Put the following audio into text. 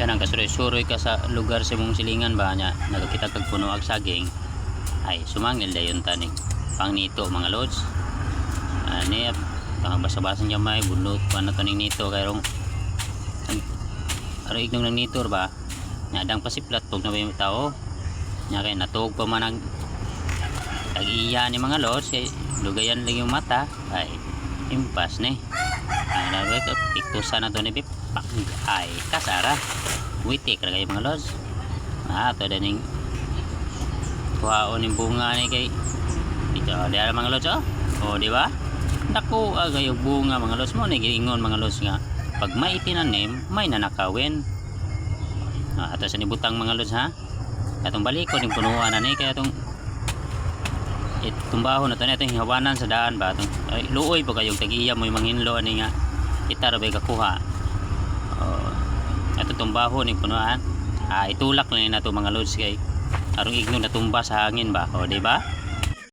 kanang kasuroy-suroy ka sa lugar sa mong silingan ba nya nagakita kag puno ag saging ay sumangil dayon tani pang nito mga lods ani pang basa-basa niya may bunot pa na taning nito kayrong aray ignog ng nitor ba nadang pasiplat tug na ba yung tao nya kay natug pa man ang tag-iya ni mga lods kay lugayan lang yung mata ay impas ni ang labi ka piktusan na to ni Pip ay kasara witik ra kay mga lods to daning kuhaon yung bunga ni kay ito diara mga lods di ba dako agay yung bunga mga lods mo ni giingon mga lods nga pag may itinanim may nanakawin ato sa nibutang mga lods ha atong balikod yung punuan na ni kaya atong tumbaho na to na itong hawanan sa daan ba itong luoy pa kayong tag-iya mo yung manghinlo ani nga kita ra bay kakuha ato tumbaho ni punuan itulak lang na to mga lods kay arong igno na tumba sa hangin ba di ba